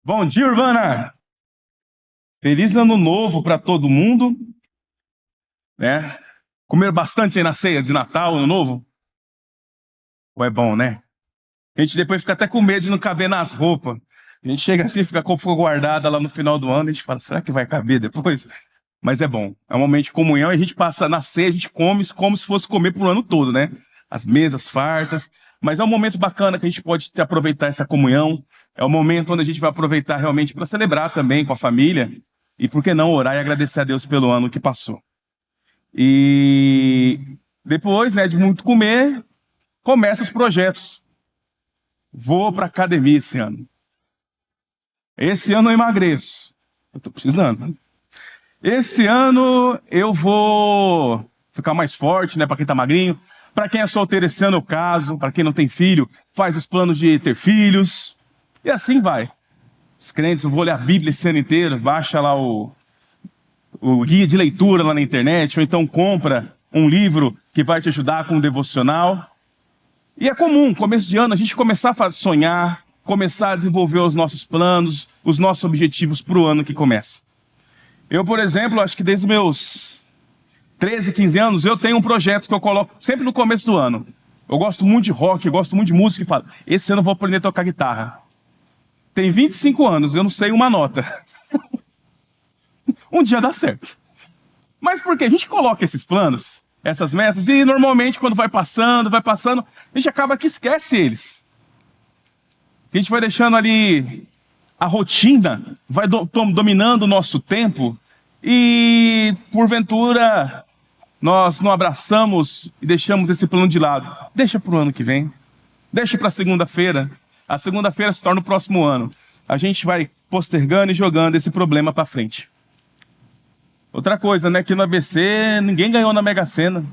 Bom dia, Urbana! Feliz ano novo para todo mundo, né? Comer bastante aí na ceia de Natal, ano novo? Ou é bom, né? A gente depois fica até com medo de não caber nas roupas. A gente chega assim, fica com a roupa guardada lá no final do ano, a gente fala, será que vai caber depois? Mas é bom, é um momento de comunhão e a gente passa na ceia, a gente come como se fosse comer pro ano todo, né? As mesas fartas, mas é um momento bacana que a gente pode aproveitar essa comunhão, é um momento onde a gente vai aproveitar realmente para celebrar também com a família e, por que não, orar e agradecer a Deus pelo ano que passou. E depois, né, de muito comer, começam os projetos. Vou para academia esse ano. Esse ano eu emagreço. Eu tô precisando. Esse ano eu vou ficar mais forte, né, para quem tá magrinho. Para quem é solteiro, esse ano eu caso. Para quem não tem filho, faz os planos de ter filhos. E assim vai. Os crentes, eu vou ler a Bíblia esse ano inteiro, baixa lá o guia de leitura lá na internet, ou então compra um livro que vai te ajudar com um devocional. E é comum, começo de ano, a gente começar a sonhar, começar a desenvolver os nossos planos, os nossos objetivos para o ano que começa. Eu, por exemplo, acho que desde os meus 13, 15 anos, eu tenho um projeto que eu coloco sempre no começo do ano. Eu gosto muito de rock, eu gosto muito de música e falo, esse ano eu vou aprender a tocar guitarra. Tem 25 anos, eu não sei uma nota. Um dia dá certo. Mas por quê? A gente coloca esses planos, essas metas, e normalmente quando vai passando, a gente acaba que esquece eles. A gente vai deixando ali a rotina, vai dominando o nosso tempo, e porventura nós não abraçamos e deixamos esse plano de lado. Deixa para o ano que vem, deixa para segunda-feira. A segunda-feira se torna o próximo ano. A gente vai postergando e jogando esse problema para frente. Outra coisa, né? Aqui no ABC, ninguém ganhou na Mega Sena.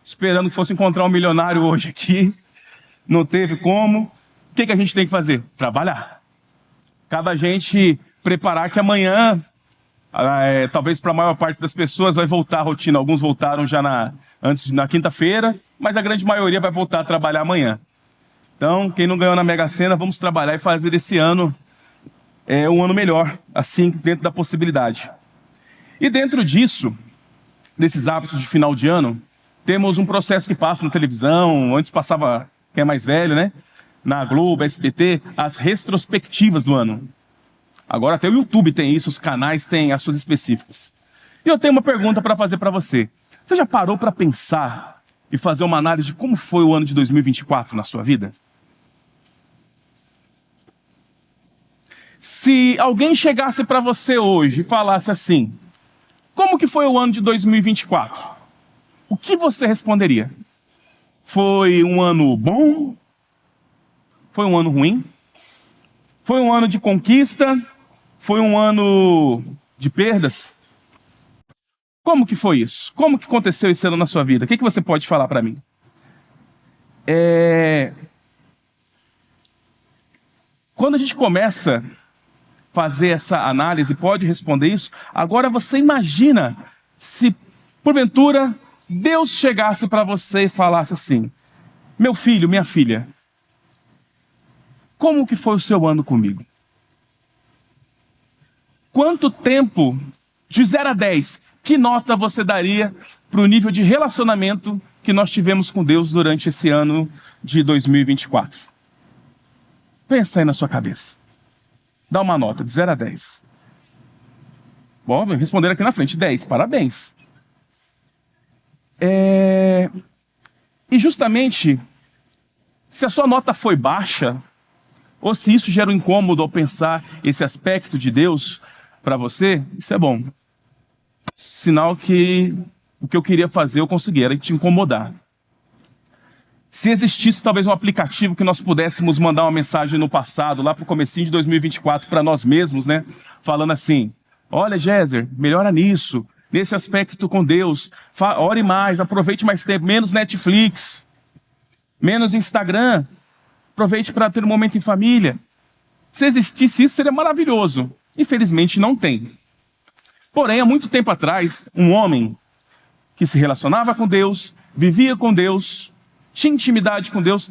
Esperando que fosse encontrar um milionário hoje aqui. Não teve como. O que a gente tem que fazer? Trabalhar. Cabe a gente preparar que amanhã, talvez para a maior parte das pessoas, vai voltar a rotina. Alguns voltaram já na quinta-feira, mas a grande maioria vai voltar a trabalhar amanhã. Então, quem não ganhou na Mega Sena, vamos trabalhar e fazer esse ano um ano melhor, assim, dentro da possibilidade. E dentro disso, desses hábitos de final de ano, temos um processo que passa na televisão, antes passava, quem é mais velho, né? Na Globo, SBT, as retrospectivas do ano. Agora até o YouTube tem isso, os canais têm as suas específicas. E eu tenho uma pergunta para fazer para você. Você já parou para pensar e fazer uma análise de como foi o ano de 2024 na sua vida? Se alguém chegasse para você hoje e falasse assim, como que foi o ano de 2024? O que você responderia? Foi um ano bom? Foi um ano ruim? Foi um ano de conquista? Foi um ano de perdas? Como que foi isso? Como que aconteceu esse ano na sua vida? O que você pode falar para mim? Quando a gente começa a fazer essa análise, pode responder isso. Agora você imagina se, porventura, Deus chegasse para você e falasse assim, meu filho, minha filha, como que foi o seu ano comigo? Quanto tempo, de 0 a 10, que nota você daria para o nível de relacionamento que nós tivemos com Deus durante esse ano de 2024? Pensa aí na sua cabeça. Dá uma nota de 0 a 10. Bom, responder aqui na frente, 10, parabéns. E justamente, se a sua nota foi baixa, ou se isso gera um incômodo ao pensar esse aspecto de Deus para você, isso é bom. Sinal que o que eu queria fazer eu consegui, era te incomodar. Se existisse talvez um aplicativo que nós pudéssemos mandar uma mensagem no passado, lá para o comecinho de 2024, para nós mesmos, né? Falando assim, olha, Géser, melhora nisso, nesse aspecto com Deus, ore mais, aproveite mais tempo, menos Netflix, menos Instagram, aproveite para ter um momento em família. Se existisse isso, seria maravilhoso. Infelizmente não tem. Porém, há muito tempo atrás, um homem que se relacionava com Deus, vivia com Deus, tinha intimidade com Deus,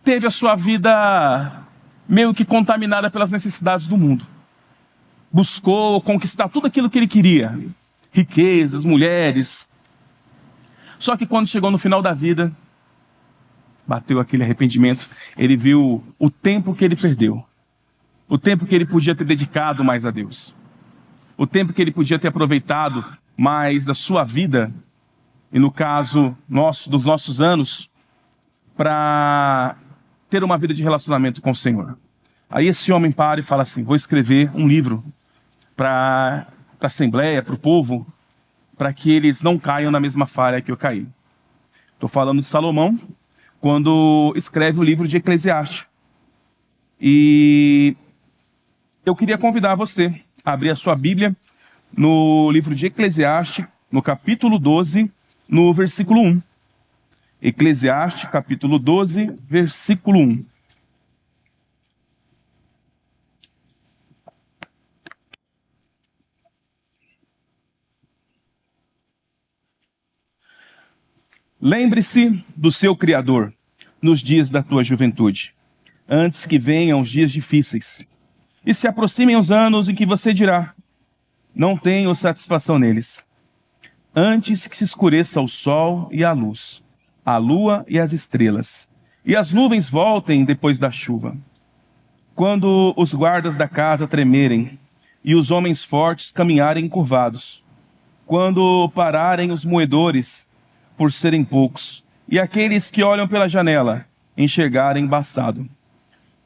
teve a sua vida meio que contaminada pelas necessidades do mundo. Buscou conquistar tudo aquilo que ele queria. Riquezas, mulheres. Só que quando chegou no final da vida, bateu aquele arrependimento, ele viu o tempo que ele perdeu. O tempo que ele podia ter dedicado mais a Deus. O tempo que ele podia ter aproveitado mais da sua vida, e no caso dos nossos anos, para ter uma vida de relacionamento com o Senhor. Aí esse homem para e fala assim: vou escrever um livro para a Assembleia, para o povo, para que eles não caiam na mesma falha que eu caí. Estou falando de Salomão, quando escreve o livro de Eclesiastes. E eu queria convidar você a abrir a sua Bíblia no livro de Eclesiastes, no capítulo 12, no versículo 1. Eclesiastes, capítulo 12, versículo 1. Lembre-se do seu Criador nos dias da tua juventude, antes que venham os dias difíceis, e se aproximem os anos em que você dirá: não tenho satisfação neles. Antes que se escureça o sol e a luz, a lua e as estrelas, e as nuvens voltem depois da chuva. Quando os guardas da casa tremerem, e os homens fortes caminharem encurvados, quando pararem os moedores por serem poucos, e aqueles que olham pela janela enxergarem embaçado,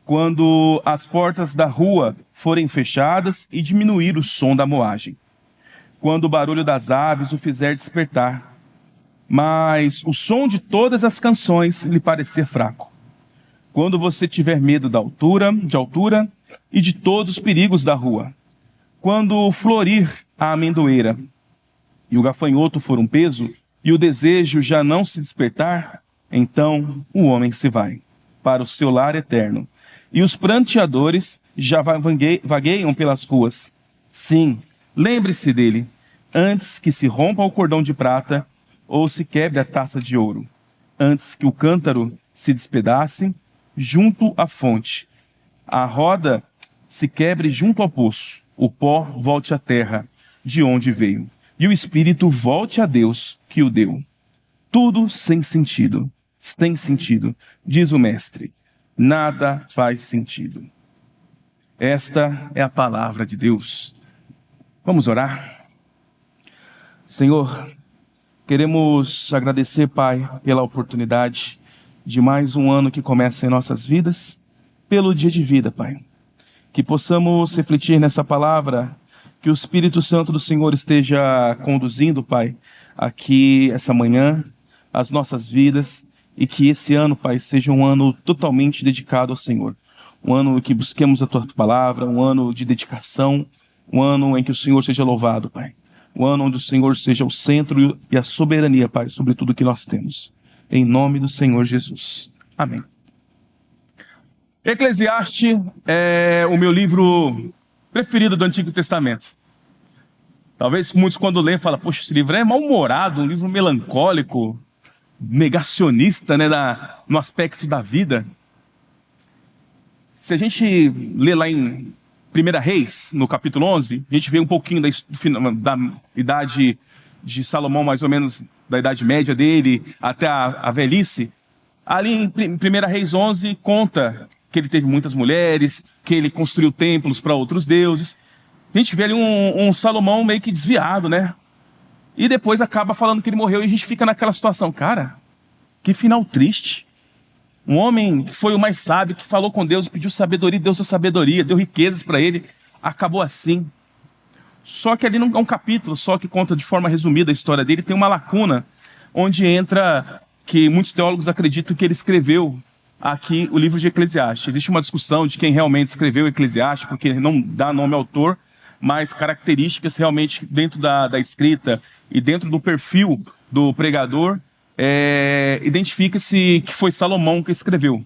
quando as portas da rua forem fechadas e diminuir o som da moagem, quando o barulho das aves o fizer despertar, mas o som de todas as canções lhe parecer fraco, quando você tiver medo de altura e de todos os perigos da rua, quando florir a amendoeira e o gafanhoto for um peso e o desejo já não se despertar, então o homem se vai para o seu lar eterno, e os pranteadores já vagueiam pelas ruas. Sim, lembre-se dele, antes que se rompa o cordão de prata ou se quebre a taça de ouro, antes que o cântaro se despedace junto à fonte, a roda se quebre junto ao poço, o pó volte à terra de onde veio, e o espírito volte a Deus que o deu. Tudo sem sentido, diz o mestre. Nada faz sentido. Esta é a palavra de Deus. Vamos orar? Senhor, queremos agradecer, Pai, pela oportunidade de mais um ano que começa em nossas vidas, pelo dia de vida, Pai. Que possamos refletir nessa palavra, que o Espírito Santo do Senhor esteja conduzindo, Pai, aqui essa manhã, as nossas vidas, e que esse ano, Pai, seja um ano totalmente dedicado ao Senhor. Um ano em que busquemos a Tua Palavra, um ano de dedicação, um ano em que o Senhor seja louvado, Pai. Um ano onde o Senhor seja o centro e a soberania, Pai, sobre tudo que nós temos. Em nome do Senhor Jesus. Amém. Eclesiastes é o meu livro preferido do Antigo Testamento. Talvez muitos quando leem falam: poxa, esse livro é mal-humorado, um livro melancólico, negacionista, né, no aspecto da vida. Se a gente lê lá em 1 Reis, no capítulo 11, a gente vê um pouquinho da idade de Salomão, mais ou menos da idade média dele, até a velhice. Ali em 1 Reis 11, conta que ele teve muitas mulheres, que ele construiu templos para outros deuses. A gente vê ali um Salomão meio que desviado, né? E depois acaba falando que ele morreu e a gente fica naquela situação. Cara, que final triste. Um homem que foi o mais sábio, que falou com Deus, pediu sabedoria, Deus deu sabedoria, deu riquezas para ele. Acabou assim. Só que ali não é um capítulo só que conta de forma resumida a história dele. Tem uma lacuna onde entra que muitos teólogos acreditam que ele escreveu aqui o livro de Eclesiastes. Existe uma discussão de quem realmente escreveu Eclesiastes, porque não dá nome ao autor, mas características realmente dentro da escrita e dentro do perfil do pregador, identifica-se que foi Salomão que escreveu.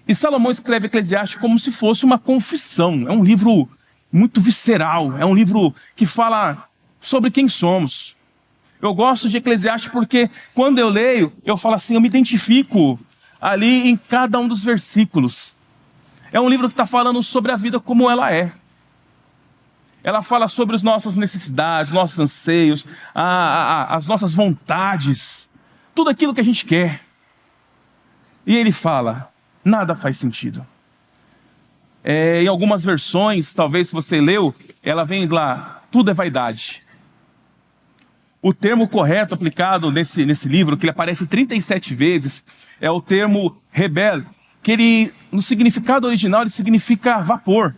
E Salomão escreve Eclesiastes como se fosse uma confissão. É um livro muito visceral, é um livro que fala sobre quem somos. Eu gosto de Eclesiastes porque quando eu leio, eu falo assim, eu me identifico ali em cada um dos versículos. É um livro que está falando sobre a vida como ela é. Ela fala sobre as nossas necessidades, nossos anseios, as nossas vontades, tudo aquilo que a gente quer. E ele fala, nada faz sentido. Em algumas versões, talvez se você leu, ela vem lá, tudo é vaidade. O termo correto aplicado nesse livro, que ele aparece 37 vezes, é o termo rebel, que ele, no significado original, ele significa vapor.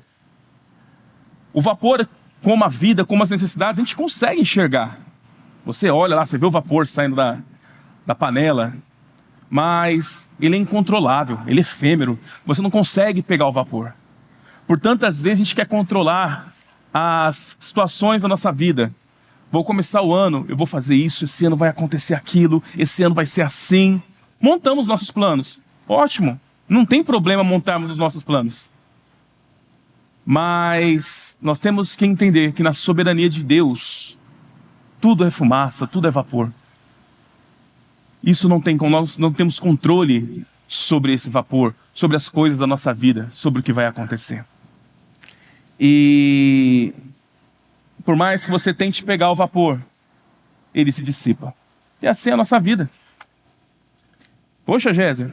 O vapor, como a vida, como as necessidades, a gente consegue enxergar. Você olha lá, você vê o vapor saindo da panela, mas ele é incontrolável, ele é efêmero. Você não consegue pegar o vapor. Por tantas vezes a gente quer controlar as situações da nossa vida. Vou começar o ano, eu vou fazer isso, esse ano vai acontecer aquilo, esse ano vai ser assim. Montamos nossos planos. Ótimo, não tem problema montarmos os nossos planos. Mas nós temos que entender que na soberania de Deus, tudo é fumaça, tudo é vapor. Isso não tem como, nós não temos controle sobre esse vapor, sobre as coisas da nossa vida, sobre o que vai acontecer. E por mais que você tente pegar o vapor, ele se dissipa. E assim é a nossa vida. Poxa, Géser,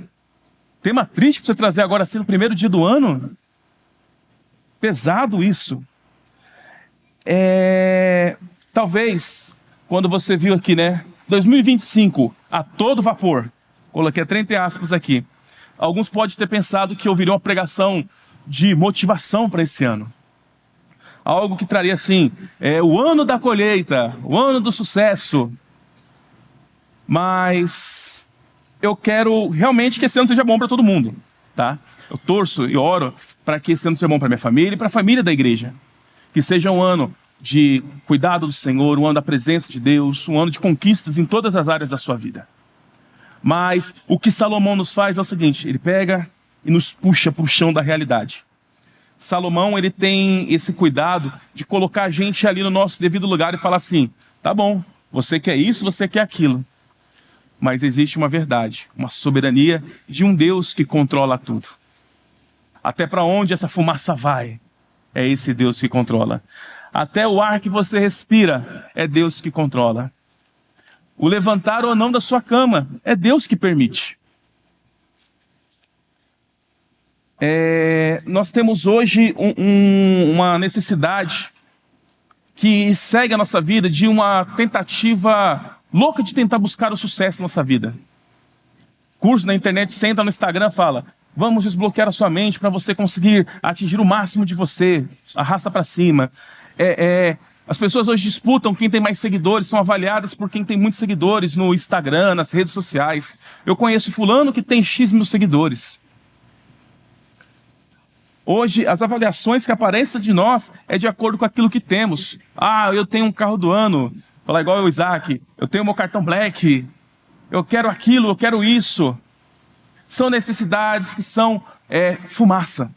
tema triste para você trazer agora assim no primeiro dia do ano? Pesado isso. Talvez, quando você viu aqui, 2025, a todo vapor. Coloquei até entre aspas aqui. Alguns podem ter pensado que eu viria uma pregação de motivação para esse ano. Algo que traria assim, o ano da colheita, o ano do sucesso. Mas eu quero realmente que esse ano seja bom para todo mundo, tá? Eu torço e oro para que esse ano seja bom para minha família e para a família da igreja. Que seja um ano de cuidado do Senhor, um ano da presença de Deus, um ano de conquistas em todas as áreas da sua vida. Mas o que Salomão nos faz é o seguinte, ele pega e nos puxa para o chão da realidade. Salomão, ele tem esse cuidado de colocar a gente ali no nosso devido lugar e falar assim, tá bom, você quer isso, você quer aquilo. Mas existe uma verdade, uma soberania de um Deus que controla tudo. Até para onde essa fumaça vai, é esse Deus que controla. Até o ar que você respira, é Deus que controla. O levantar ou não da sua cama, é Deus que permite. Nós temos hoje uma necessidade que segue a nossa vida de uma tentativa louca de tentar buscar o sucesso na nossa vida. Curso na internet, você entra no Instagram e fala, vamos desbloquear a sua mente para você conseguir atingir o máximo de você, arrasta para cima. As pessoas hoje disputam quem tem mais seguidores, são avaliadas por quem tem muitos seguidores no Instagram, nas redes sociais. Eu conheço fulano que tem X mil seguidores. Hoje, as avaliações que aparecem de nós é de acordo com aquilo que temos. Eu tenho um carro do ano, falar igual o Isaac, eu tenho meu cartão Black, eu quero aquilo, eu quero isso. São necessidades que são fumaça.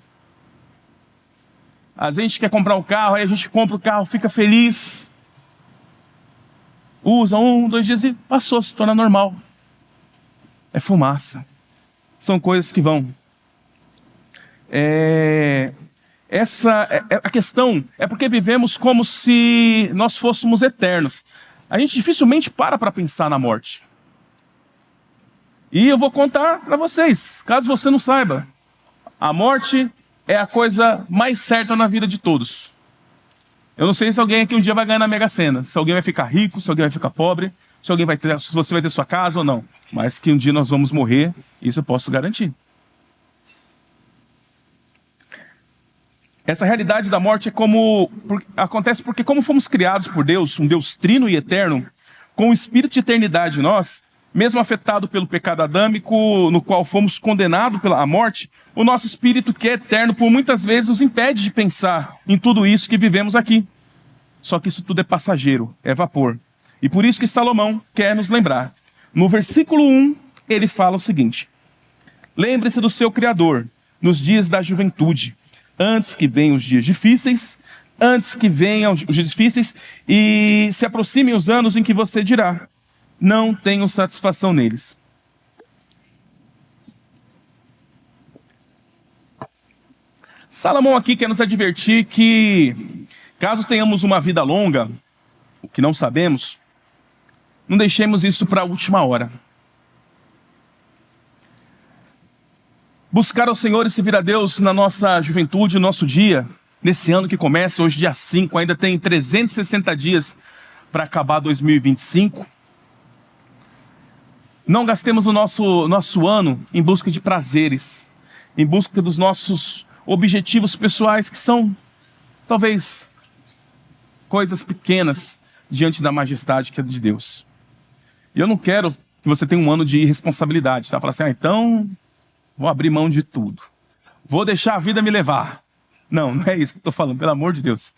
A gente quer comprar um carro, aí a gente compra o carro, fica feliz. Usa 1, 2 dias e passou, se torna normal. É fumaça. São coisas que vão. A questão é porque vivemos como se nós fôssemos eternos. A gente dificilmente para pensar na morte. E eu vou contar para vocês, caso você não saiba. A morte é a coisa mais certa na vida de todos. Eu não sei se alguém aqui um dia vai ganhar na Mega Sena, se alguém vai ficar rico, se alguém vai ficar pobre, se você vai ter sua casa ou não. Mas que um dia nós vamos morrer, isso eu posso garantir. Essa realidade da morte acontece porque como fomos criados por Deus, um Deus trino e eterno, com o espírito de eternidade em nós, mesmo afetado pelo pecado adâmico, no qual fomos condenados pela morte, o nosso espírito que é eterno, por muitas vezes, nos impede de pensar em tudo isso que vivemos aqui. Só que isso tudo é passageiro, é vapor. E por isso que Salomão quer nos lembrar. No versículo 1, ele fala o seguinte, lembre-se do seu Criador, nos dias da juventude, antes que venham os dias difíceis, e se aproximem os anos em que você dirá, não tenho satisfação neles. Salomão aqui quer nos advertir que, caso tenhamos uma vida longa, o que não sabemos, não deixemos isso para a última hora. Buscar ao Senhor e servir a Deus na nossa juventude, no nosso dia, nesse ano que começa, hoje dia 5, ainda tem 360 dias para acabar 2025. Não gastemos o nosso ano em busca de prazeres, em busca dos nossos objetivos pessoais, que são, talvez, coisas pequenas diante da majestade que é de Deus. E eu não quero que você tenha um ano de irresponsabilidade, tá? Falar assim, então vou abrir mão de tudo. Vou deixar a vida me levar. Não, não é isso que eu estou falando, pelo amor de Deus.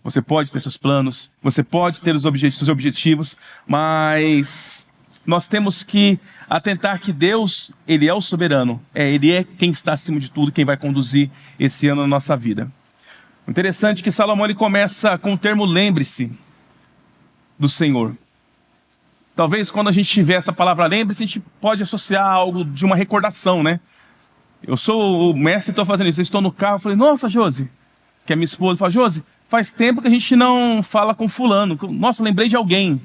Você pode ter seus planos, você pode ter seus objetivos, mas nós temos que atentar que Deus, Ele é o soberano. Ele é quem está acima de tudo, quem vai conduzir esse ano na nossa vida. O interessante é que Salomão ele começa com o termo lembre-se do Senhor. Talvez quando a gente tiver essa palavra lembre-se, a gente pode associar algo de uma recordação, né? Eu sou o mestre e estou fazendo isso. Eu estou no carro, falei, nossa, Josi, que é minha esposa, fala, Josi, faz tempo que a gente não fala com fulano. Nossa, lembrei de alguém.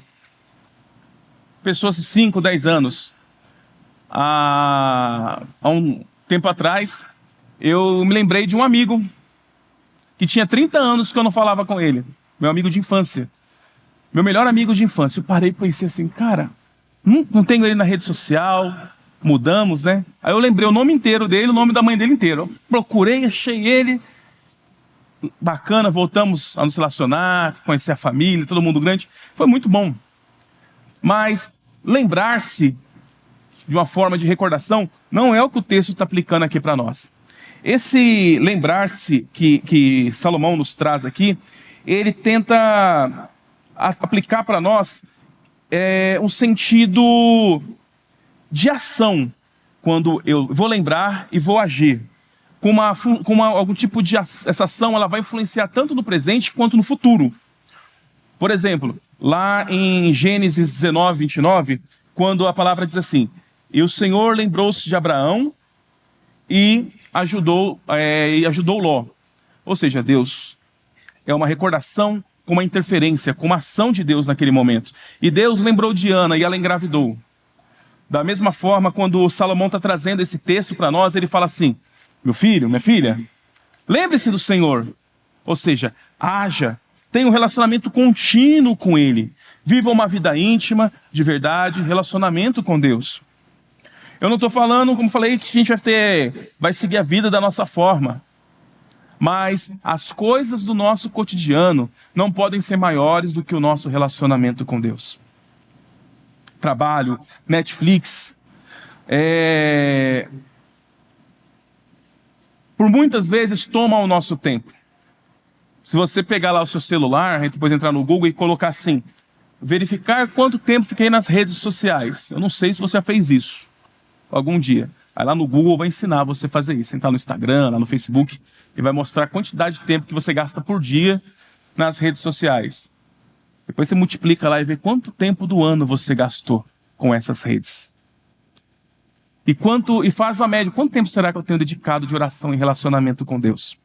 Pessoas de 5, 10 anos. Há um tempo atrás, eu me lembrei de um amigo que tinha 30 anos que eu não falava com ele. Meu amigo de infância. Meu melhor amigo de infância. Eu parei e pensei assim, cara, não tenho ele na rede social, mudamos, né? Aí eu lembrei o nome inteiro dele, o nome da mãe dele inteiro. Eu procurei, achei ele. Bacana, voltamos a nos relacionar, conhecer a família, todo mundo grande. Foi muito bom. Mas lembrar-se de uma forma de recordação não é o que o texto está aplicando aqui para nós. Esse lembrar-se que Salomão nos traz aqui, ele tenta aplicar para nós um sentido de ação, quando eu vou lembrar e vou agir. Algum tipo de essa ação, ela vai influenciar tanto no presente quanto no futuro. Por exemplo, lá em Gênesis 19, 29, quando a palavra diz assim, e o Senhor lembrou-se de Abraão e ajudou Ló. Ou seja, Deus é uma recordação com uma interferência, com uma ação de Deus naquele momento. E Deus lembrou de Ana e ela engravidou. Da mesma forma, quando Salomão está trazendo esse texto para nós, ele fala assim, meu filho, minha filha, lembre-se do Senhor. Ou seja, haja, tenha um relacionamento contínuo com Ele. Viva uma vida íntima, de verdade, relacionamento com Deus. Eu não estou falando, como falei, que a gente vai seguir a vida da nossa forma. Mas as coisas do nosso cotidiano não podem ser maiores do que o nosso relacionamento com Deus. Trabalho, Netflix, por muitas vezes toma o nosso tempo. Se você pegar lá o seu celular, depois entrar no Google e colocar assim, verificar quanto tempo fiquei nas redes sociais. Eu não sei se você já fez isso algum dia. Aí lá no Google vai ensinar você a fazer isso. Entrar no Instagram, lá no Facebook, e vai mostrar a quantidade de tempo que você gasta por dia nas redes sociais. Depois você multiplica lá e vê quanto tempo do ano você gastou com essas redes. E faz uma média. Quanto tempo será que eu tenho dedicado de oração e relacionamento com Deus?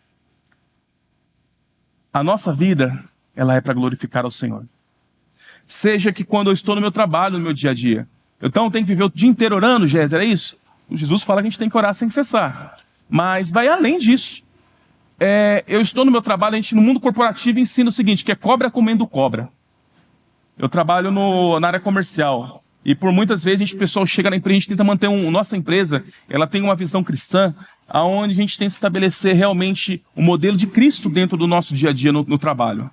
A nossa vida, ela é para glorificar ao Senhor. Seja que quando eu estou no meu trabalho, no meu dia a dia. Então eu tenho que viver o dia inteiro orando, Géser, é isso? O Jesus fala que a gente tem que orar sem cessar. Mas vai além disso. Eu estou no meu trabalho, a gente no mundo corporativo ensina o seguinte, que é cobra comendo cobra. Eu trabalho na área comercial. E por muitas vezes o pessoal chega na empresa, a gente tenta manter nossa empresa, ela tem uma visão cristã, onde a gente tem que estabelecer realmente o modelo de Cristo dentro do nosso dia a dia no trabalho.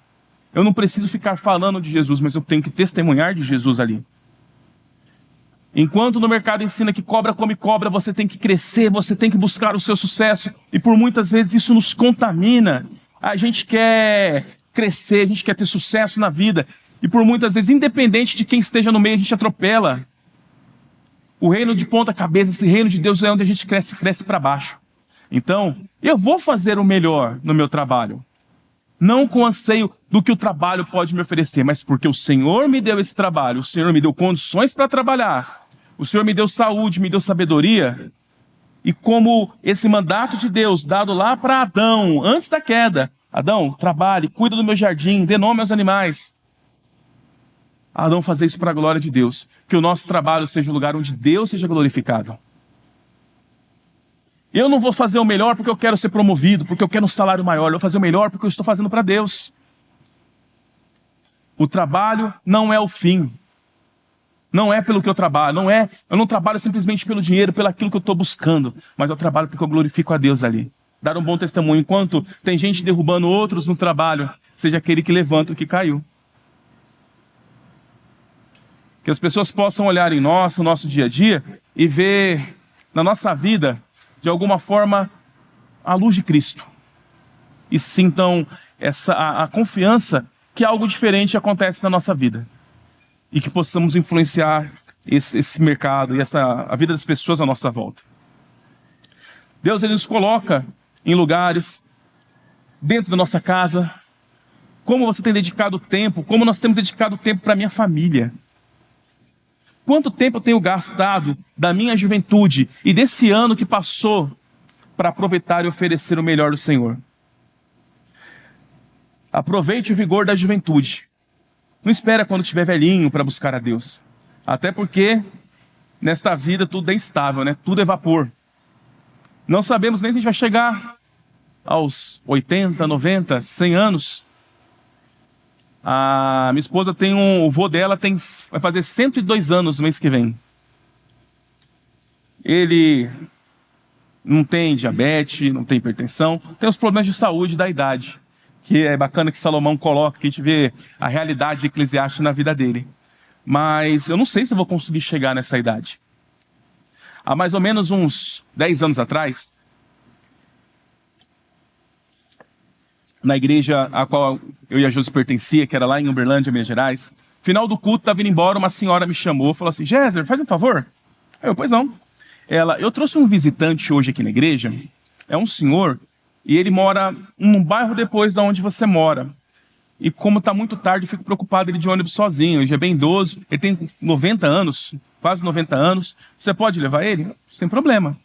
Eu não preciso ficar falando de Jesus, mas eu tenho que testemunhar de Jesus ali. Enquanto no mercado ensina que cobra come cobra, você tem que crescer, você tem que buscar o seu sucesso. E por muitas vezes isso nos contamina. A gente quer crescer, a gente quer ter sucesso na vida. E por muitas vezes, independente de quem esteja no meio, a gente atropela. O reino de ponta cabeça, esse reino de Deus é onde a gente cresce para baixo. Então, eu vou fazer o melhor no meu trabalho. Não com anseio do que o trabalho pode me oferecer, mas porque o Senhor me deu esse trabalho, o Senhor me deu condições para trabalhar, o Senhor me deu saúde, me deu sabedoria, E como esse mandato de Deus dado lá para Adão, antes da queda: Adão, trabalhe, cuida do meu jardim, dê nome aos animais. Adão fazer isso para a glória de Deus. Que o nosso trabalho seja o lugar onde Deus seja glorificado. Eu não vou fazer o melhor porque eu quero ser promovido, porque eu quero um salário maior. Eu vou fazer o melhor porque eu estou fazendo para Deus. O trabalho não é o fim. Não é pelo que eu trabalho. Eu não trabalho simplesmente pelo dinheiro, pelo aquilo que eu estou buscando. Mas eu trabalho porque eu glorifico a Deus ali. Dar um bom testemunho. Enquanto tem gente derrubando outros no trabalho, seja aquele que levanta o que caiu. Que as pessoas possam olhar em nós, no nosso dia a dia, e ver na nossa vida, de alguma forma, a luz de Cristo. E sintam a confiança que algo diferente acontece na nossa vida. E que possamos influenciar esse mercado e a vida das pessoas à nossa volta. Deus, Ele nos coloca em lugares, dentro da nossa casa. Como você tem dedicado tempo, como nós temos dedicado tempo para a minha família. Quanto tempo eu tenho gastado da minha juventude e desse ano que passou para aproveitar e oferecer o melhor do Senhor? Aproveite o vigor da juventude. Não espera quando estiver velhinho para buscar a Deus. Até porque nesta vida tudo é instável, né? Tudo é vapor. Não sabemos nem se a gente vai chegar aos 80, 90, 100 anos. A minha esposa tem o vô dela vai fazer 102 anos no mês que vem. Ele não tem diabetes, não tem hipertensão, tem os problemas de saúde da idade, que é bacana que Salomão coloca, que a gente vê a realidade de Eclesiastes na vida dele. Mas eu não sei se eu vou conseguir chegar nessa idade. Há mais ou menos uns 10 anos atrás, na igreja a qual eu e a Josi pertencia, que era lá em Uberlândia, Minas Gerais, final do culto, estava indo embora, uma senhora me chamou, falou assim: Géser, faz um favor. Eu, pois não. Eu trouxe um visitante hoje aqui na igreja, é um senhor, e ele mora num bairro depois da onde você mora. E como está muito tarde, eu fico preocupado ele de ônibus sozinho, ele já é bem idoso, ele tem 90 anos, quase 90 anos, você pode levar ele? Sem problema.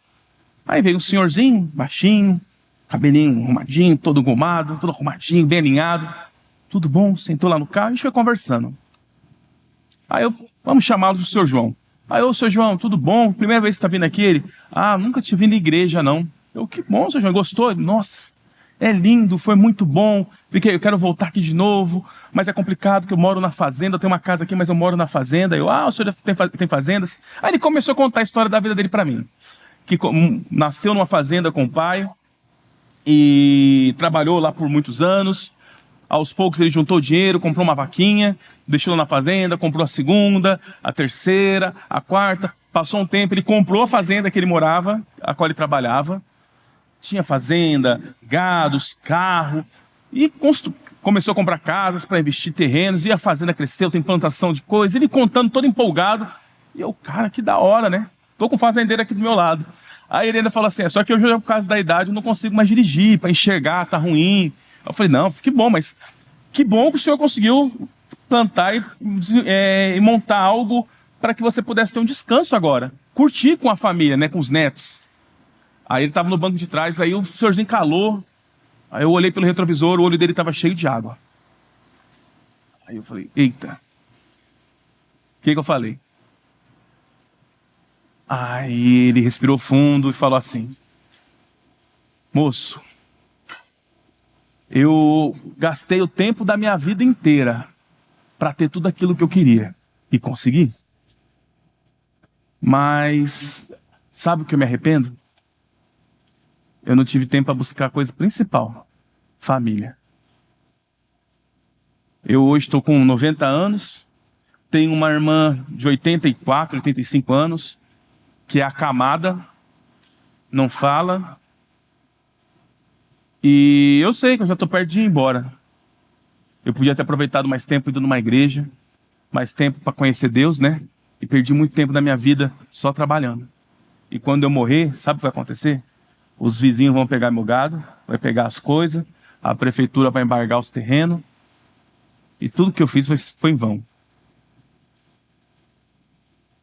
Aí veio um senhorzinho, baixinho, cabelinho arrumadinho, todo engomado, todo arrumadinho, bem alinhado. Tudo bom? Sentou lá no carro e a gente foi conversando. Aí vamos chamá-lo do Sr. João. Aí, Sr. João, tudo bom? Primeira vez que está vindo aqui? Ele: nunca te vi na igreja, não. Que bom, Sr. João, gostou? Nossa, é lindo, foi muito bom. Eu quero voltar aqui de novo, mas é complicado que eu moro na fazenda, eu tenho uma casa aqui, mas eu moro na fazenda. O senhor tem fazendas? Aí ele começou a contar a história da vida dele para mim. Que nasceu numa fazenda com o pai, e trabalhou lá por muitos anos. Aos poucos ele juntou dinheiro, comprou uma vaquinha, deixou na fazenda, comprou a segunda, a terceira, a quarta. Passou um tempo, ele comprou a fazenda que ele morava, a qual ele trabalhava. Tinha fazenda, gados, carro, e começou a comprar casas para investir em terrenos, e a fazenda cresceu, tem plantação de coisas. Ele contando, todo empolgado. E eu, cara, que da hora, né? Tô com um fazendeiro aqui do meu lado. Aí ele ainda falou assim: só que hoje, por causa da idade, eu não consigo mais dirigir, para enxergar, tá ruim. Eu falei: não, que bom, mas que bom que o senhor conseguiu plantar e montar algo para que você pudesse ter um descanso agora. Curtir com a família, né, com os netos. Aí ele estava no banco de trás, aí o senhorzinho calou. Aí eu olhei pelo retrovisor, o olho dele estava cheio de água. Aí eu falei: eita. O que eu falei? Aí ele respirou fundo e falou assim: moço, eu gastei o tempo da minha vida inteira para ter tudo aquilo que eu queria. E consegui. Mas sabe o que eu me arrependo? Eu não tive tempo para buscar a coisa principal: família. Eu hoje estou com 90 anos, tenho uma irmã de 84, 85 anos, que é acamada, não fala. E eu sei que eu já estou perto de ir embora. Eu podia ter aproveitado mais tempo indo numa igreja, mais tempo para conhecer Deus, né? E perdi muito tempo da minha vida só trabalhando. E quando eu morrer, sabe o que vai acontecer? Os vizinhos vão pegar meu gado, vai pegar as coisas, a prefeitura vai embargar os terrenos, e tudo que eu fiz foi em vão.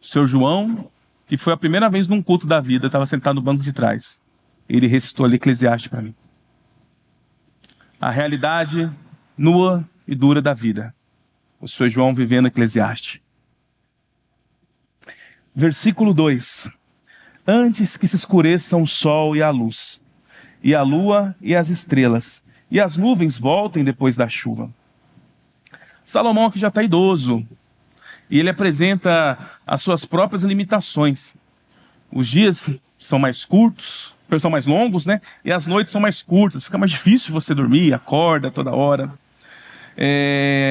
O seu João, o que foi a primeira vez num culto da vida, eu estava sentado no banco de trás. Ele recitou ali Eclesiastes para mim. A realidade nua e dura da vida. O Sr. João vivendo Eclesiastes. Versículo 2. Antes que se escureçam o sol e a luz, e a lua e as estrelas, e as nuvens voltem depois da chuva. Salomão aqui já está idoso, e ele apresenta as suas próprias limitações. Os dias são mais curtos, são mais longos, né? E as noites são mais curtas, fica mais difícil você dormir, acorda toda hora.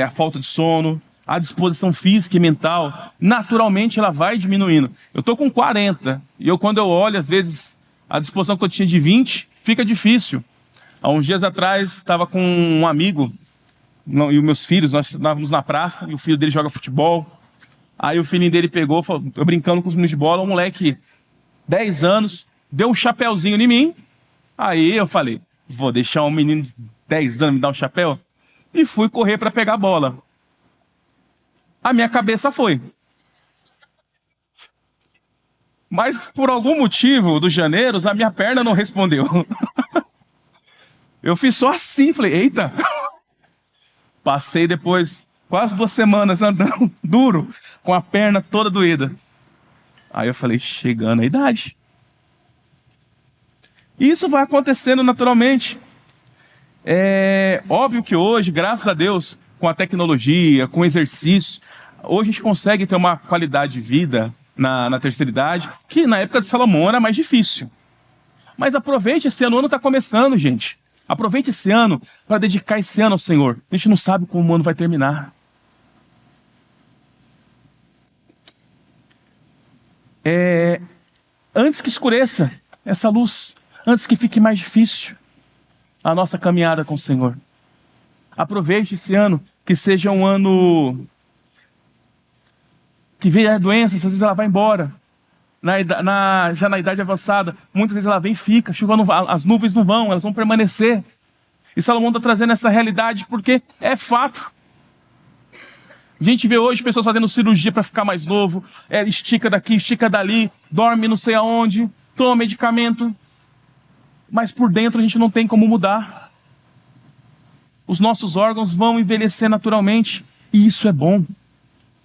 A falta de sono, a disposição física e mental, naturalmente ela vai diminuindo. Eu estou com 40, e quando eu olho, às vezes, a disposição que eu tinha de 20, fica difícil. Há uns dias atrás, estava com um amigo, e os meus filhos, nós estávamos na praça, e o filho dele joga futebol. Aí o filhinho dele pegou, falou, eu brincando com os meninos de bola, um moleque, 10 anos, deu um chapéuzinho em mim. Aí eu falei, vou deixar um menino de 10 anos me dar um chapéu? E fui correr para pegar a bola. A minha cabeça foi. Mas por algum motivo, dos janeiros, a minha perna não respondeu. Eu fiz só assim, falei, eita. Passei depois quase 2 semanas andando duro, com a perna toda doída. Aí eu falei, chegando a idade. Isso vai acontecendo naturalmente. É óbvio que hoje, graças a Deus, com a tecnologia, com exercícios, hoje a gente consegue ter uma qualidade de vida na terceira idade, que na época de Salomão era mais difícil. Mas aproveite esse ano, o ano está começando, gente. Aproveite esse ano para dedicar esse ano ao Senhor. A gente não sabe como o ano vai terminar. Antes que escureça essa luz, antes que fique mais difícil a nossa caminhada com o Senhor. Aproveite esse ano, que seja um ano que vier doenças, às vezes ela vai embora. Já na idade avançada, muitas vezes ela vem e fica, chuva não, as nuvens não vão, elas vão permanecer. E Salomão está trazendo essa realidade porque é fato. A gente vê hoje pessoas fazendo cirurgia para ficar mais novo, estica daqui, estica dali, dorme não sei aonde, toma medicamento, mas por dentro a gente não tem como mudar. Os nossos órgãos vão envelhecer naturalmente, e isso é bom,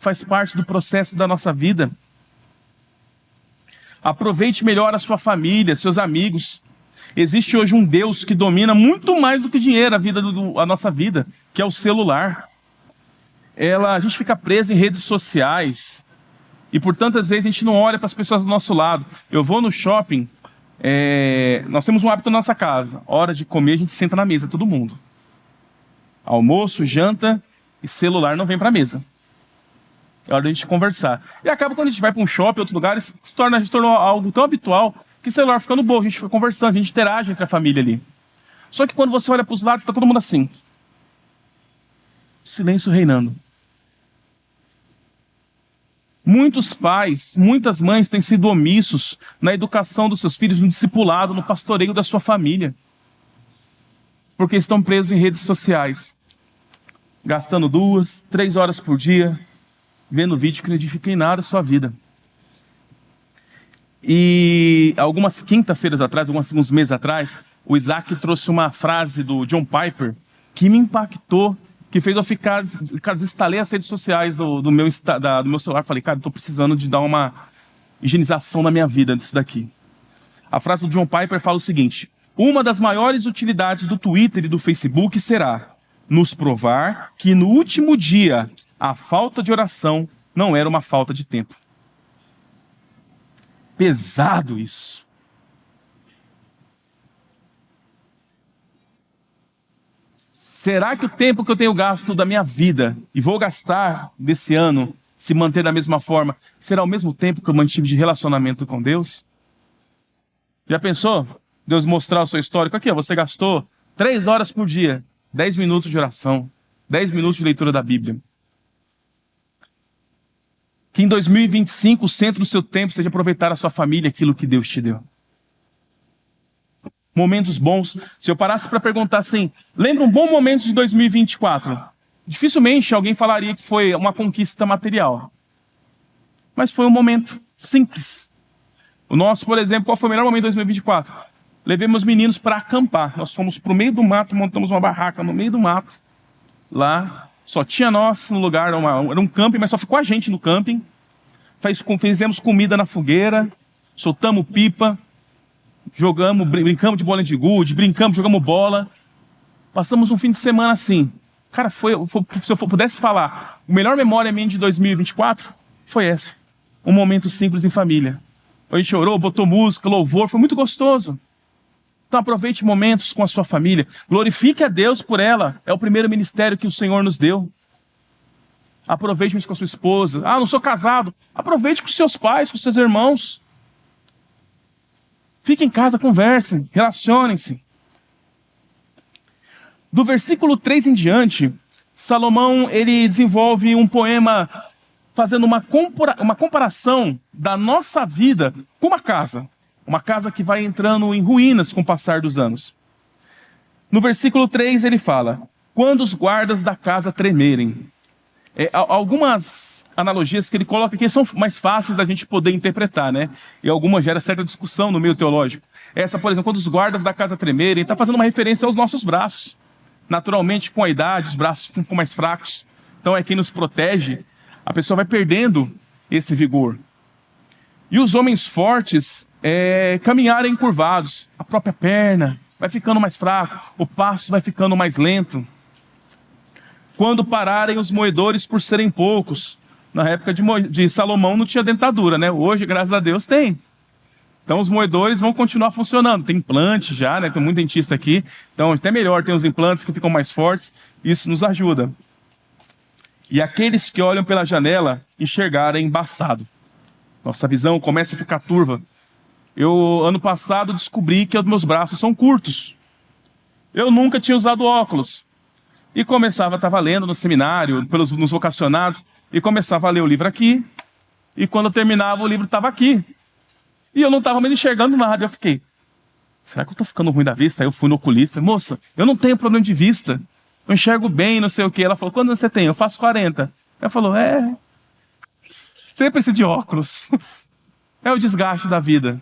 faz parte do processo da nossa vida. Aproveite melhor a sua família, seus amigos. Existe hoje um Deus que domina muito mais do que dinheiro a nossa vida, que é o celular. A gente fica preso em redes sociais, e por tantas vezes a gente não olha para as pessoas do nosso lado. Eu vou no shopping, nós temos um hábito na nossa casa, hora de comer a gente senta na mesa, todo mundo. Almoço, janta e celular não vem para a mesa. É hora de a gente conversar. E acaba quando a gente vai para um shopping, outro lugar, se tornou algo tão habitual que o celular fica no bolso, a gente fica conversando, a gente interage entre a família ali. Só que quando você olha para os lados, está todo mundo assim. Silêncio reinando. Muitos pais, muitas mães têm sido omissos na educação dos seus filhos, no discipulado, no pastoreio da sua família. Porque estão presos em redes sociais. Gastando 2, 3 horas por dia, vendo vídeo que não edifica em nada a sua vida. E algumas quinta-feiras atrás, alguns meses atrás, o Isaac trouxe uma frase do John Piper que me impactou, que fez eu ficar, instalei as redes sociais do meu celular, falei, cara, estou precisando de dar uma higienização na minha vida disso daqui. A frase do John Piper fala o seguinte: uma das maiores utilidades do Twitter e do Facebook será nos provar que no último dia a falta de oração não era uma falta de tempo. Pesado isso. Será que o tempo que eu tenho gasto da minha vida e vou gastar desse ano, se manter da mesma forma, será o mesmo tempo que eu mantive de relacionamento com Deus? Já pensou? Deus mostrar o seu histórico aqui, você gastou 3 horas por dia, 10 minutos de oração, 10 minutos de leitura da Bíblia. Que em 2025 o centro do seu tempo seja aproveitar a sua família, aquilo que Deus te deu. Momentos bons. Se eu parasse para perguntar assim, lembra um bom momento de 2024? Dificilmente alguém falaria que foi uma conquista material. Mas foi um momento simples, O nosso, por exemplo, qual foi o melhor momento de 2024? Levei meus meninos para acampar. Nós fomos para o meio do mato, montamos uma barraca no meio do mato. Lá, só tinha nós no lugar, era um camping, mas só ficou a gente no camping. Fizemos comida na fogueira, soltamos pipa, brincamos de bola de gude, jogamos bola. Passamos um fim de semana assim. Cara, se eu pudesse falar, a melhor memória minha de 2024 foi essa. Um momento simples em família. A gente orou, botou música, louvor, foi muito gostoso. Então aproveite momentos com a sua família. Glorifique a Deus por ela. É o primeiro ministério que o Senhor nos deu. Aproveite isso com a sua esposa. Ah, não sou casado. Aproveite com seus pais, com seus irmãos. Fique em casa, conversem, relacionem-se. Do versículo 3 em diante, Salomão ele desenvolve um poema fazendo uma comparação da nossa vida com uma casa. Uma casa que vai entrando em ruínas com o passar dos anos. No versículo 3 ele fala: quando os guardas da casa tremerem. Algumas analogias que ele coloca aqui são mais fáceis da gente poder interpretar, né? E algumas geram certa discussão no meio teológico. Essa, por exemplo, quando os guardas da casa tremerem, está fazendo uma referência aos nossos braços. Naturalmente, com a idade, os braços ficam mais fracos. Então é quem nos protege. A pessoa vai perdendo esse vigor. E os homens fortes caminharem encurvados. A própria perna vai ficando mais fraca. O passo vai ficando mais lento. Quando pararem os moedores por serem poucos. Na época de Salomão não tinha dentadura, né? Hoje, graças a Deus, tem. Então os moedores vão continuar funcionando. Tem implante já, né? Tem muito dentista aqui. Então até melhor, tem os implantes que ficam mais fortes. Isso nos ajuda. E aqueles que olham pela janela enxergarem embaçado. Nossa visão começa a ficar turva. Eu, ano passado, descobri que os meus braços são curtos. Eu nunca tinha usado óculos. E estava lendo no seminário, nos vocacionados, e começava a ler o livro aqui. E quando eu terminava, o livro estava aqui. E eu não estava mais enxergando nada. Eu fiquei, será que eu estou ficando ruim da vista? Aí eu fui no oculista, falei, moça, eu não tenho problema de vista. Eu enxergo bem, não sei o quê. Ela falou, quantos anos você tem? Eu faço 40. Ela falou, você precisa de óculos. É o desgaste da vida.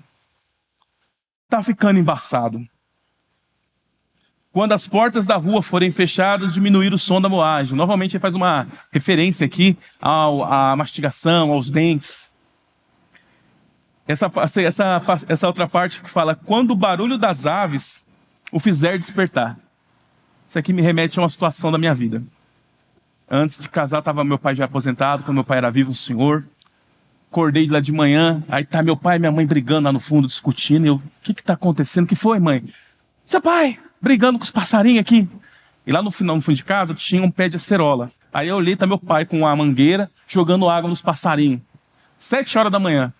Está ficando embaçado. Quando as portas da rua forem fechadas, diminuir o som da moagem. Novamente ele faz uma referência aqui à mastigação, aos dentes. Essa outra parte que fala, quando o barulho das aves o fizer despertar. Isso aqui me remete a uma situação da minha vida. Antes de casar, estava meu pai já aposentado, quando meu pai era vivo, um senhor. Acordei lá de manhã, aí tá meu pai e minha mãe brigando lá no fundo, discutindo. O que está acontecendo? O que foi, mãe? Seu pai, brigando com os passarinhos aqui. E lá no fundo de casa tinha um pé de acerola. Aí eu olhei, tá meu pai com uma mangueira, jogando água nos passarinhos. 7 horas da manhã.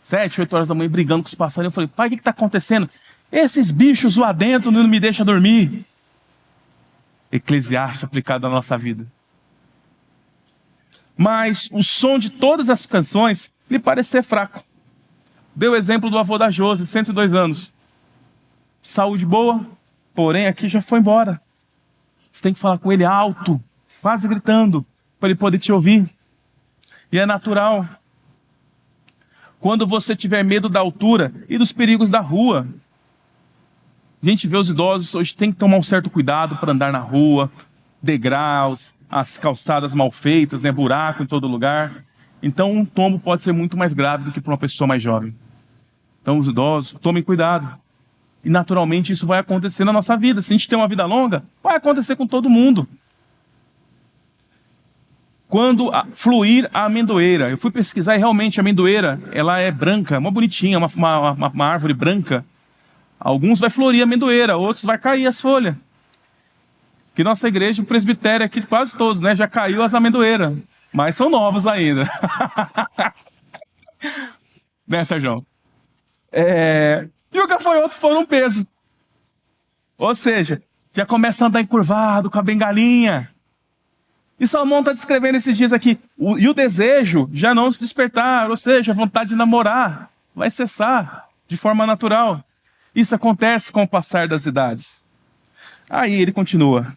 7, 8 horas da manhã, brigando com os passarinhos. Eu falei, pai, o que está acontecendo? Esses bichos lá dentro não me deixam dormir. Eclesiastes aplicado na nossa vida. Mas o som de todas as canções lhe parece ser fraco. Deu o exemplo do avô da Josi, 102 anos. Saúde boa, porém aqui já foi embora. Você tem que falar com ele alto, quase gritando, para ele poder te ouvir. E é natural. Quando você tiver medo da altura e dos perigos da rua. A gente vê os idosos hoje tem que tomar um certo cuidado para andar na rua, degraus, as calçadas mal feitas, né, buraco em todo lugar. Então um tombo pode ser muito mais grave do que para uma pessoa mais jovem. Então os idosos, tomem cuidado. E naturalmente isso vai acontecer na nossa vida. Se a gente tem uma vida longa, vai acontecer com todo mundo. Quando fluir a amendoeira. Eu fui pesquisar e realmente a amendoeira, ela é branca, uma bonitinha, uma árvore branca. Alguns vai florir a amendoeira, outros vai cair as folhas. Que nossa igreja, o presbitério aqui, quase todos, né? Já caiu as amendoeiras. Mas são novos ainda. Né, Sérgio? E o gafanhoto for um peso. Ou seja, já começa a andar encurvado, com a bengalinha. E Salomão está descrevendo esses dias aqui. E o desejo já não se despertar, ou seja, a vontade de namorar vai cessar de forma natural. Isso acontece com o passar das idades. Aí ele continua.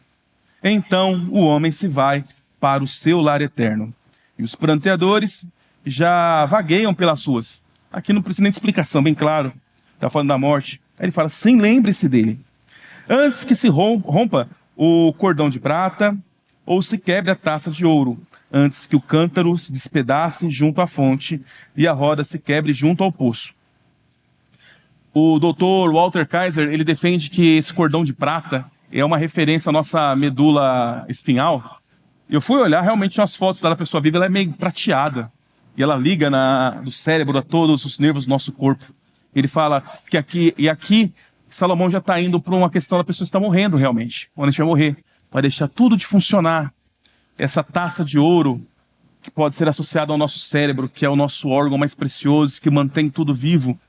Então o homem se vai para o seu lar eterno. E os pranteadores já vagueiam pelas ruas. Aqui não precisa nem de explicação, bem claro. Está falando da morte. Aí ele fala, sim, lembre-se dele. Antes que se rompa o cordão de prata, ou se quebre a taça de ouro, antes que o cântaro se despedace junto à fonte e a roda se quebre junto ao poço. O Dr. Walter Kaiser, ele defende que esse cordão de prata é uma referência à nossa medula espinhal. Eu fui olhar, realmente tinha umas fotos da pessoa viva, ela é meio prateada. E ela liga do cérebro a todos os nervos do nosso corpo. Ele fala que aqui Salomão já está indo para uma questão da pessoa estar morrendo realmente. Quando a gente vai morrer, vai deixar tudo de funcionar. Essa taça de ouro, que pode ser associada ao nosso cérebro, que é o nosso órgão mais precioso, que mantém tudo vivo,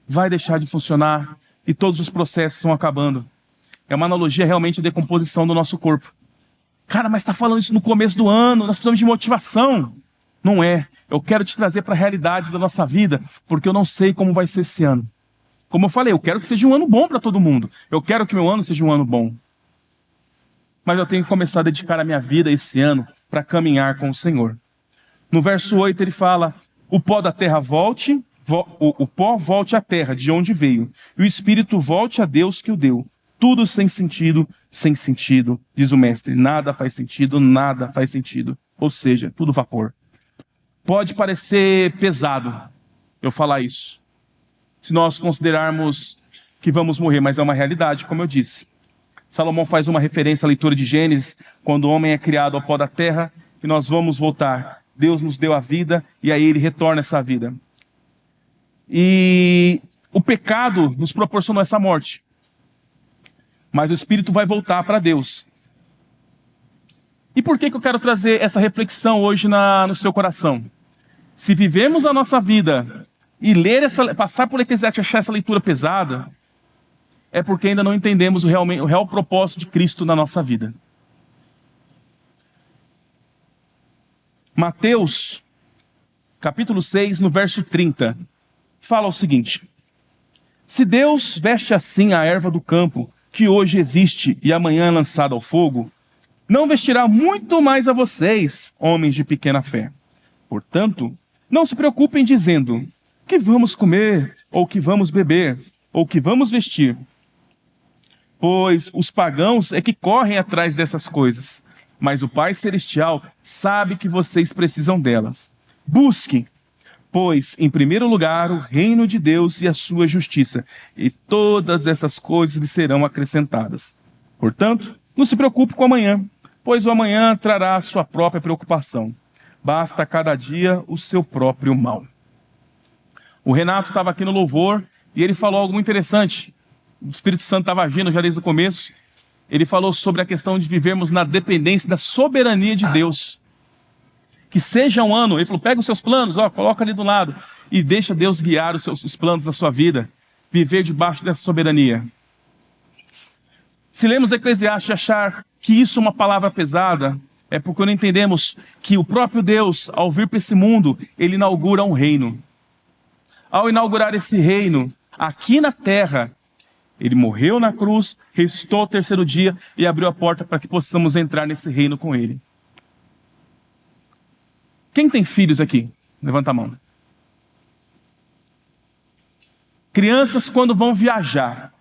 vai deixar de funcionar e todos os processos estão acabando. É uma analogia realmente de decomposição do nosso corpo. Cara, mas está falando isso no começo do ano, nós precisamos de motivação. Não é. Eu quero te trazer para a realidade da nossa vida, porque eu não sei como vai ser esse ano. Como eu falei, eu quero que seja um ano bom para todo mundo. Eu quero que meu ano seja um ano bom. Mas eu tenho que começar a dedicar a minha vida esse ano para caminhar com o Senhor. No verso 8 ele fala, o pó da terra volte, o pó volte à terra de onde veio, e o espírito volte a Deus que o deu. Tudo sem sentido, diz o mestre. Nada faz sentido, nada faz sentido. Ou seja, tudo vapor. Pode parecer pesado eu falar isso, se nós considerarmos que vamos morrer, mas é uma realidade, como eu disse. Salomão faz uma referência à leitura de Gênesis, quando o homem é criado ao pó da terra, e nós vamos voltar. Deus nos deu a vida, e aí ele retorna essa vida. E o pecado nos proporcionou essa morte. Mas o espírito vai voltar para Deus. E por que eu quero trazer essa reflexão hoje no seu coração? Se vivemos a nossa vida e passar por Eclesiastes e achar essa leitura pesada, é porque ainda não entendemos o real propósito de Cristo na nossa vida. Mateus, capítulo 6, no verso 30, fala o seguinte: se Deus veste assim a erva do campo, que hoje existe e amanhã é lançada ao fogo, não vestirá muito mais a vocês, homens de pequena fé. Portanto, não se preocupem dizendo, que vamos comer, ou que vamos beber, ou que vamos vestir. Pois os pagãos é que correm atrás dessas coisas, mas o Pai Celestial sabe que vocês precisam delas. Busquem, pois, em primeiro lugar, o reino de Deus e a sua justiça, e todas essas coisas lhe serão acrescentadas. Portanto, não se preocupe com o amanhã, pois o amanhã trará a sua própria preocupação. Basta cada dia o seu próprio mal. O Renato estava aqui no louvor e ele falou algo muito interessante. O Espírito Santo estava agindo já desde o começo. Ele falou sobre a questão de vivermos na dependência da soberania de Deus. Que seja um ano, ele falou, pega os seus planos, coloca ali do lado e deixa Deus guiar os planos da sua vida. Viver debaixo dessa soberania. Se lemos Eclesiastes e achar que isso é uma palavra pesada, é porque não entendemos que o próprio Deus, ao vir para esse mundo, ele inaugura um reino. Ao inaugurar esse reino, aqui na terra, ele morreu na cruz, ressuscitou ao terceiro dia e abriu a porta para que possamos entrar nesse reino com ele. Quem tem filhos aqui? Levanta a mão. Crianças, quando vão viajar.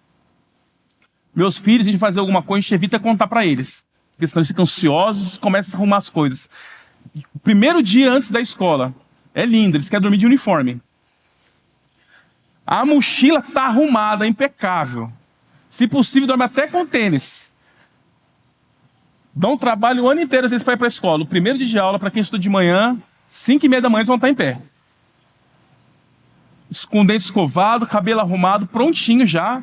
Meus filhos, a gente fazer alguma coisa, a gente evita contar para eles. Porque senão eles ficam ansiosos e começam a arrumar as coisas. O primeiro dia antes da escola, é lindo, eles querem dormir de uniforme. A mochila está arrumada, impecável. Se possível, dorme até com tênis. Dão um trabalho o ano inteiro às vezes para ir para a escola. O primeiro dia de aula, para quem estuda de manhã, 5h30 da manhã, eles vão estar em pé. Com o dente escovado, cabelo arrumado, prontinho já.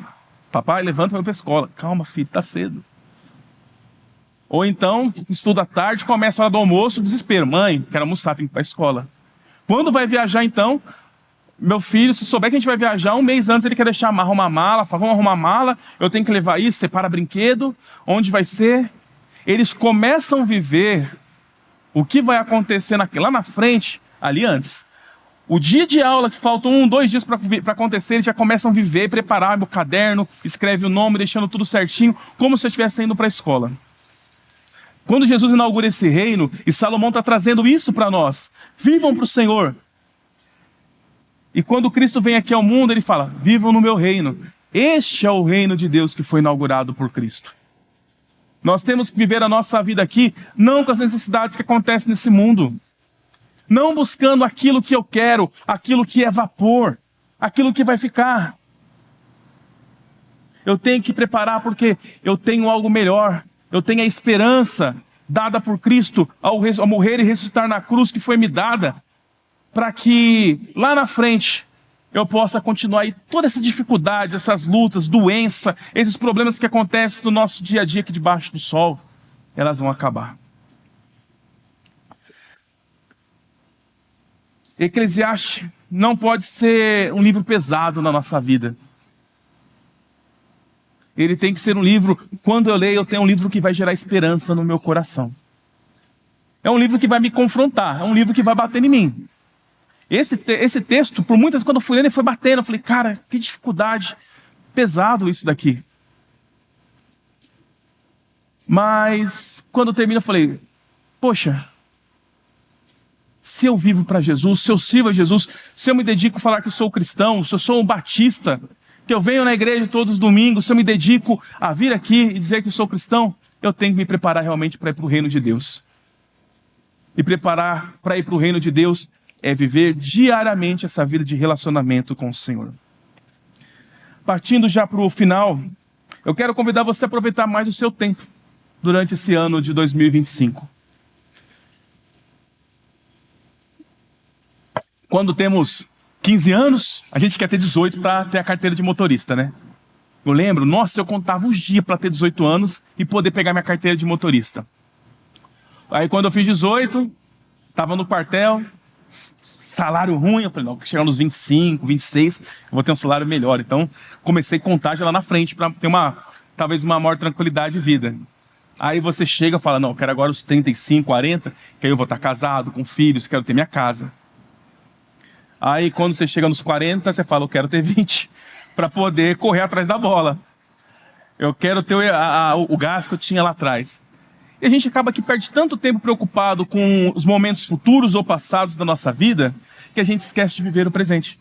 Papai, levanta para ir para a escola. Calma, filho, está cedo. Ou então, estuda à tarde, começa a hora do almoço, desespero. Mãe, quero almoçar, tenho que ir para a escola. Quando vai viajar, então, meu filho, se souber que a gente vai viajar, um mês antes ele quer deixar arrumar mala, fala, vamos arrumar mala, eu tenho que levar isso, separa brinquedo, onde vai ser? Eles começam a viver o que vai acontecer lá na frente, ali antes. O dia de aula, que faltam 2 dias para acontecer, eles já começam a viver, preparar o caderno, escreve o nome, deixando tudo certinho, como se eu estivesse indo para a escola. Quando Jesus inaugura esse reino, e Salomão está trazendo isso para nós, vivam para o Senhor. E quando Cristo vem aqui ao mundo, ele fala: vivam no meu reino. Este é o reino de Deus que foi inaugurado por Cristo. Nós temos que viver a nossa vida aqui, não com as necessidades que acontecem nesse mundo. Não buscando aquilo que eu quero, aquilo que é vapor, aquilo que vai ficar. Eu tenho que preparar porque eu tenho algo melhor. Eu tenho a esperança dada por Cristo ao morrer e ressuscitar na cruz que foi me dada, para que lá na frente eu possa continuar. E toda essa dificuldade, essas lutas, doença, esses problemas que acontecem no nosso dia a dia aqui debaixo do sol, elas vão acabar. Eclesiastes não pode ser um livro pesado na nossa vida. Ele tem que ser um livro, quando eu leio, eu tenho um livro que vai gerar esperança no meu coração. É um livro que vai me confrontar, é um livro que vai bater em mim. Esse texto, por muitas, quando eu fui lendo, ele foi batendo. Eu falei: cara, que dificuldade, pesado isso daqui. Mas, quando termina, eu falei: poxa, se eu vivo para Jesus, se eu sirvo a Jesus, se eu me dedico a falar que eu sou cristão, se eu sou um batista, que eu venho na igreja todos os domingos, se eu me dedico a vir aqui e dizer que eu sou cristão, eu tenho que me preparar realmente para ir para o reino de Deus. E preparar para ir para o reino de Deus é viver diariamente essa vida de relacionamento com o Senhor. Partindo já para o final, eu quero convidar você a aproveitar mais o seu tempo durante esse ano de 2025. Quando temos 15 anos, a gente quer ter 18 para ter a carteira de motorista, né? Eu lembro, nossa, eu contava os dias para ter 18 anos e poder pegar minha carteira de motorista. Aí quando eu fiz 18, estava no quartel, salário ruim, eu falei: não, chegar nos 25, 26, eu vou ter um salário melhor. Então comecei a contar já lá na frente para ter talvez uma maior tranquilidade de vida. Aí você chega e fala: não, eu quero agora os 35, 40, que aí eu vou estar casado, com filhos, quero ter minha casa. Aí quando você chega nos 40, você fala: eu quero ter 20, para poder correr atrás da bola. Eu quero ter o gás que eu tinha lá atrás. E a gente acaba que perde tanto tempo preocupado com os momentos futuros ou passados da nossa vida, que a gente esquece de viver o presente.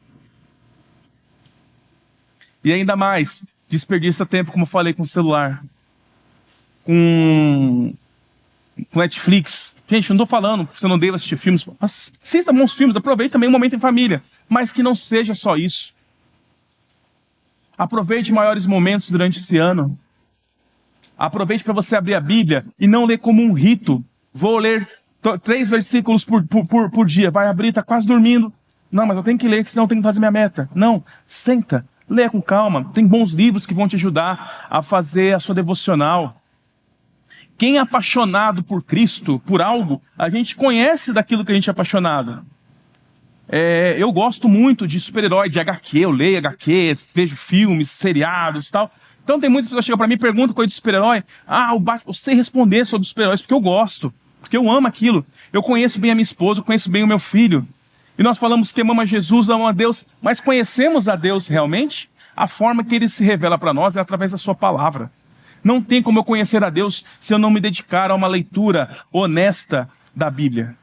E ainda mais, desperdiça tempo, como eu falei, com o celular, com Netflix. Gente, não estou falando que você não deva assistir filmes. Assista bons filmes, aproveite também um momento em família. Mas que não seja só isso. Aproveite maiores momentos durante esse ano. Aproveite para você abrir a Bíblia e não ler como um rito. Vou ler 3 versículos por dia. Vai abrir, está quase dormindo. Não, mas eu tenho que ler, senão eu tenho que fazer minha meta. Não, senta, leia com calma. Tem bons livros que vão te ajudar a fazer a sua devocional. Quem é apaixonado por Cristo, por algo, a gente conhece daquilo que a gente é apaixonado. Eu gosto muito de super-herói, de HQ, eu leio HQ, vejo filmes, seriados e tal. Então tem muitas pessoas que chegam para mim e perguntam coisa de super-herói. O Batman, eu sei responder sobre os super-heróis porque eu gosto, porque eu amo aquilo. Eu conheço bem a minha esposa, eu conheço bem o meu filho. E nós falamos que amamos a Jesus, amamos a Deus, mas conhecemos a Deus realmente? A forma que Ele se revela para nós é através da sua palavra. Não tem como eu conhecer a Deus se eu não me dedicar a uma leitura honesta da Bíblia.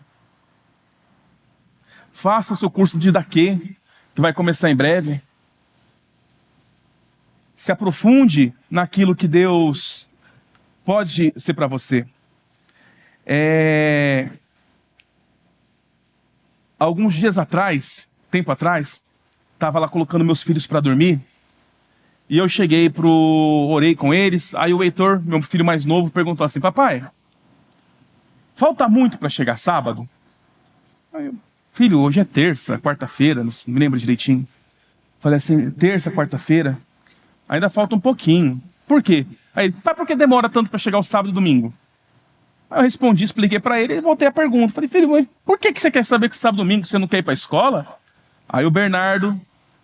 Faça o seu curso de Didaquê, que vai começar em breve. Se aprofunde naquilo que Deus pode ser para você. Alguns dias atrás, tempo atrás, estava lá colocando meus filhos para dormir. E eu cheguei orei com eles. Aí o Heitor, meu filho mais novo, perguntou assim: papai, falta muito para chegar sábado? Aí eu: filho, hoje é terça, quarta-feira, não me lembro direitinho. Falei assim: terça, quarta-feira, ainda falta um pouquinho. Por quê? Aí, pai, por que demora tanto para chegar o sábado e domingo? Aí eu respondi, expliquei para ele e voltei a pergunta. Falei: filho, mas por que você quer saber que sábado e domingo você não quer ir para a escola? Aí o Bernardo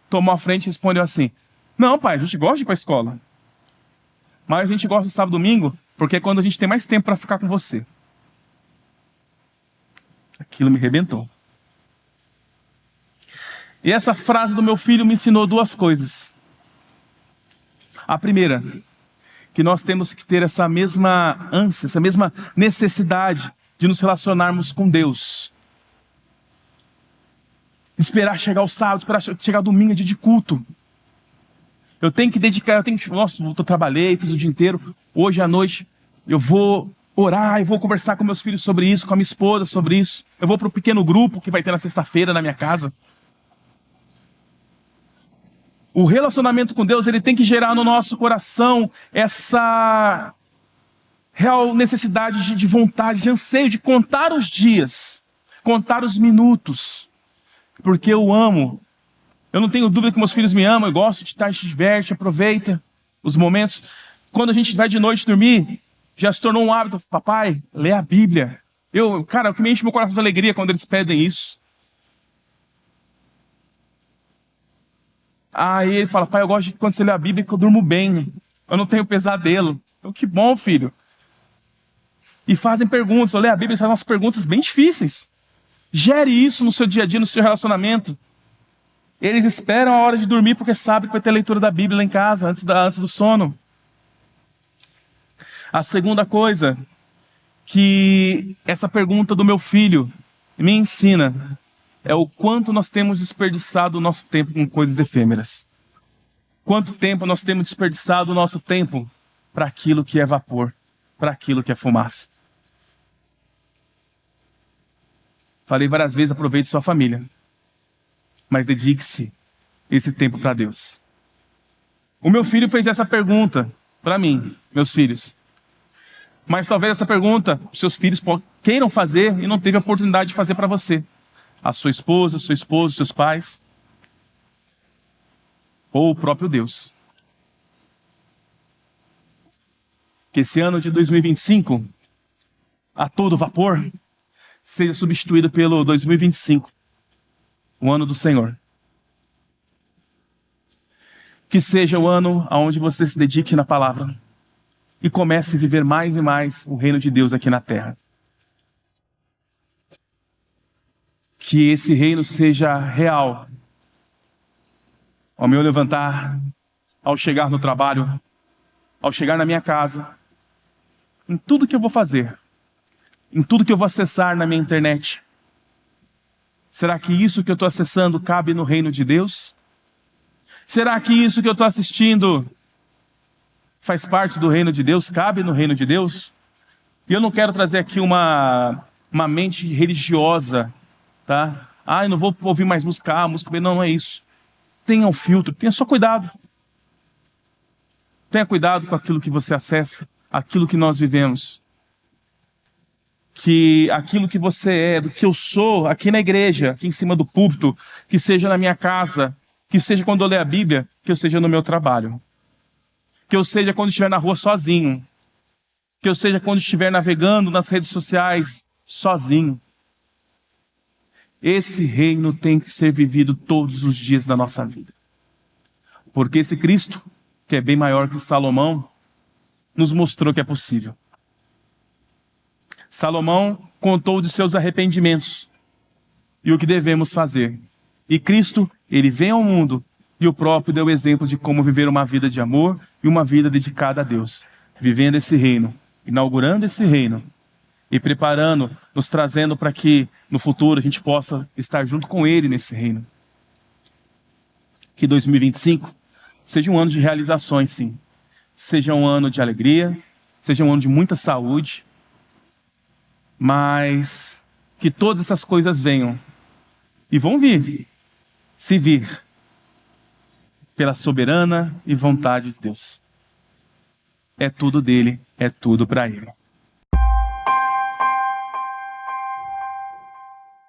tomou a frente e respondeu assim: não, pai, a gente gosta de ir para a escola. Mas a gente gosta do sábado e domingo porque é quando a gente tem mais tempo para ficar com você. Aquilo me arrebentou. E essa frase do meu filho me ensinou 2 coisas. A primeira, que nós temos que ter essa mesma ânsia, essa mesma necessidade de nos relacionarmos com Deus. Esperar chegar o sábado, esperar chegar o domingo, dia de culto. Eu tenho que dedicar, nossa, eu trabalhei, fiz o dia inteiro. Hoje à noite eu vou orar, eu vou conversar com meus filhos sobre isso, com a minha esposa sobre isso. Eu vou para o pequeno grupo que vai ter na sexta-feira na minha casa. O relacionamento com Deus, ele tem que gerar no nosso coração essa real necessidade de vontade, de anseio, de contar os dias, contar os minutos, porque eu amo. Eu não tenho dúvida que meus filhos me amam, eu gosto de estar, se diverte, aproveita os momentos. Quando a gente vai de noite dormir, já se tornou um hábito. Papai, lê a Bíblia. Cara, o que me enche meu coração de alegria quando eles pedem isso. Aí ele fala, pai, eu gosto de quando você lê a Bíblia que eu durmo bem. Eu não tenho pesadelo. Eu, que bom, filho. E fazem perguntas. Eu leio a Bíblia e fazem umas perguntas bem difíceis. Gere isso no seu dia a dia, no seu relacionamento. Eles esperam a hora de dormir porque sabem que vai ter leitura da Bíblia lá em casa, antes do sono. A segunda coisa que essa pergunta do meu filho me ensina é o quanto nós temos desperdiçado o nosso tempo com coisas efêmeras. Quanto tempo nós temos desperdiçado o nosso tempo para aquilo que é vapor, para aquilo que é fumaça. Falei várias vezes, aproveite sua família, mas dedique-se esse tempo para Deus. O meu filho fez essa pergunta para mim, meus filhos. Mas talvez essa pergunta seus filhos queiram fazer e não teve a oportunidade de fazer para você. A sua esposa, seu esposo, seus pais. Ou o próprio Deus. Que esse ano de 2025, a todo vapor, seja substituído pelo 2025, o ano do Senhor. Que seja o ano onde você se dedique na palavra e comece a viver mais e mais o reino de Deus aqui na terra. Que esse reino seja real. Ao meu levantar, ao chegar no trabalho, ao chegar na minha casa, em tudo que eu vou fazer, em tudo que eu vou acessar na minha internet. Será que isso que eu estou acessando cabe no reino de Deus? Será que isso que eu estou assistindo faz parte do reino de Deus? Cabe no reino de Deus? E eu não quero trazer aqui uma mente religiosa, tá? Eu não vou ouvir mais música, não é isso. Tenha um filtro, tenha só cuidado. Tenha cuidado com aquilo que você acessa, aquilo que nós vivemos. Que aquilo que você é, do que eu sou aqui na igreja, aqui em cima do púlpito, que seja na minha casa, que seja quando eu ler a Bíblia, que eu seja no meu trabalho. Que eu seja quando estiver na rua sozinho. Que eu seja quando estiver navegando nas redes sociais sozinho. Esse reino tem que ser vivido todos os dias da nossa vida. Porque esse Cristo, que é bem maior que Salomão, nos mostrou que é possível. Salomão contou de seus arrependimentos e o que devemos fazer. E Cristo, ele vem ao mundo e o próprio deu exemplo de como viver uma vida de amor e uma vida dedicada a Deus. Vivendo esse reino, inaugurando esse reino e preparando, nos trazendo para que no futuro a gente possa estar junto com Ele nesse reino. Que 2025 seja um ano de realizações, sim. Seja um ano de alegria, seja um ano de muita saúde, mas que todas essas coisas venham e vão vir, se vir, pela soberana e vontade de Deus. É tudo dele, é tudo para Ele.